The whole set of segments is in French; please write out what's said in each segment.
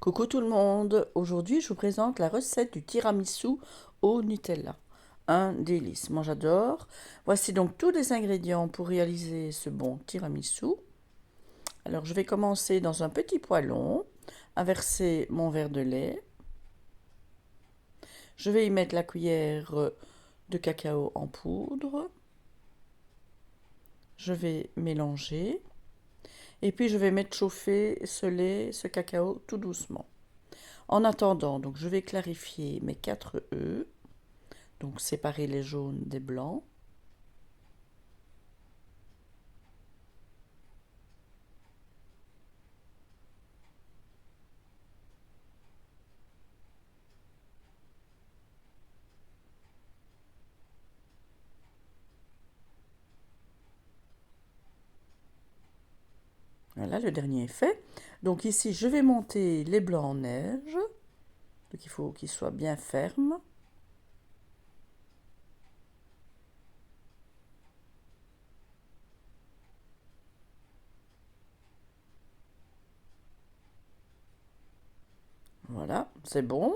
Coucou tout le monde, aujourd'hui je vous présente la recette du tiramisu au Nutella. Un délice, moi j'adore. Voici donc tous les ingrédients pour réaliser ce bon tiramisu. Alors je vais commencer dans un petit poêlon à verser mon verre de lait. Je vais y mettre la cuillère de cacao en poudre. Je vais mélanger et puis je vais mettre chauffer ce lait, ce cacao tout doucement. En attendant, donc je vais clarifier mes 4 œufs. Donc séparer les jaunes des blancs. Voilà, le dernier est fait. Donc ici, je vais monter les blancs en neige. Donc il faut qu'ils soient bien fermes. Voilà, c'est bon.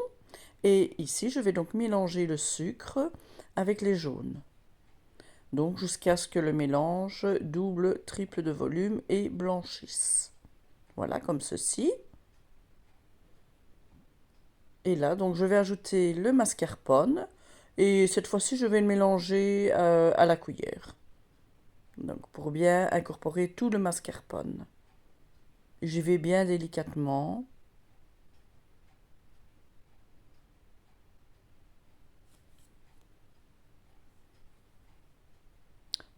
Et ici, je vais donc mélanger le sucre avec les jaunes. Donc jusqu'à ce que le mélange double, triple de volume et blanchisse. Voilà, comme ceci. Et là, donc je vais ajouter le mascarpone. Et cette fois-ci, je vais le mélanger à la cuillère. Donc pour bien incorporer tout le mascarpone. J'y vais bien délicatement.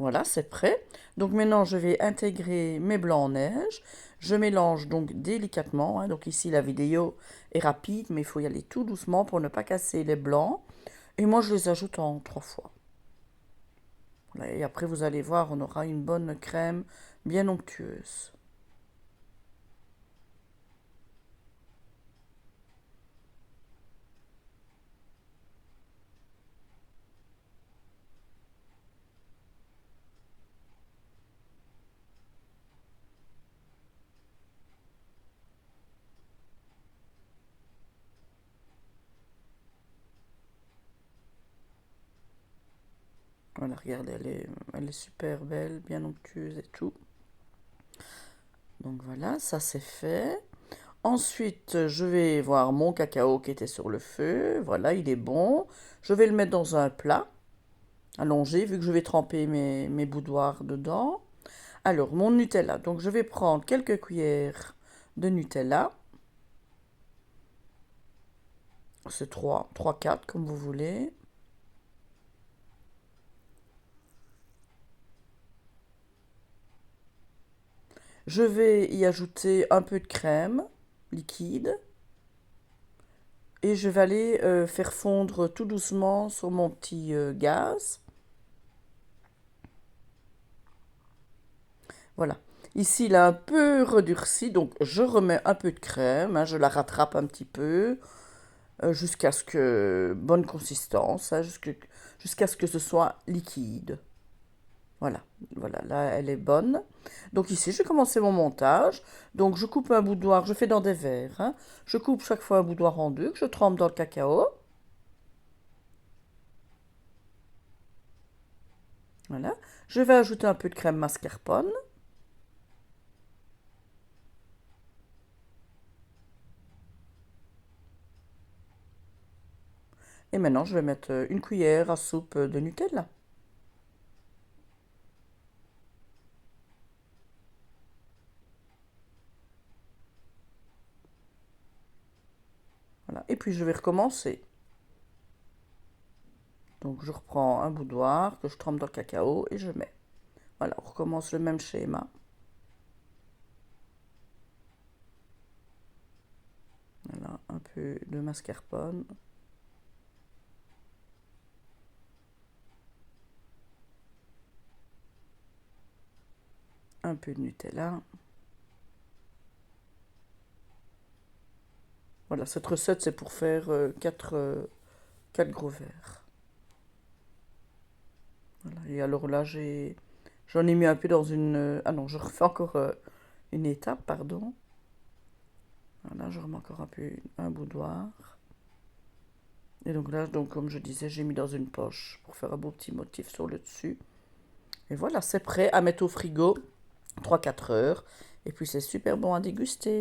Voilà, c'est prêt. Donc maintenant, je vais intégrer mes blancs en neige. Je mélange donc délicatement, hein. Donc ici, la vidéo est rapide, mais il faut y aller tout doucement pour ne pas casser les blancs. Et moi, je les ajoute en 3 fois. Voilà, et après, vous allez voir, on aura une bonne crème bien onctueuse. Voilà, regardez, elle est super belle, bien onctueuse et tout. Donc voilà, ça c'est fait. Ensuite, je vais voir mon cacao qui était sur le feu. Voilà, il est bon. Je vais le mettre dans un plat allongé, vu que je vais tremper mes boudoirs dedans. Alors, mon Nutella. Donc, je vais prendre quelques cuillères de Nutella. C'est 4 comme vous voulez. Je vais y ajouter un peu de crème liquide. Et je vais aller faire fondre tout doucement sur mon petit gaz. Voilà. Ici, il a un peu redurci, donc je remets un peu de crème, hein, je la rattrape un petit peu, jusqu'à ce que, bonne consistance, hein, jusqu'à ce que ce soit liquide. Voilà, voilà, là elle est bonne. Donc ici, je vais commencer mon montage. Donc je coupe un boudoir, je fais dans des verres, hein. Je coupe chaque fois un boudoir en deux, que je trempe dans le cacao. Voilà. Je vais ajouter un peu de crème mascarpone. Et maintenant, je vais mettre une cuillère à soupe de Nutella. Voilà. Et puis je vais recommencer. Donc je reprends un boudoir que je trempe dans le cacao et je mets. Voilà, on recommence le même schéma. Voilà, un peu de mascarpone. Un peu de Nutella. Voilà, cette recette c'est pour faire 4 gros verres. Voilà, et alors là j'en ai mis un peu dans une... ah non, je refais encore une étape, pardon. Voilà, je remets encore un peu un boudoir. Et donc là, donc, comme je disais, j'ai mis dans une poche pour faire un beau petit motif sur le dessus. Et voilà, c'est prêt à mettre au frigo 3-4 heures. Et puis c'est super bon à déguster.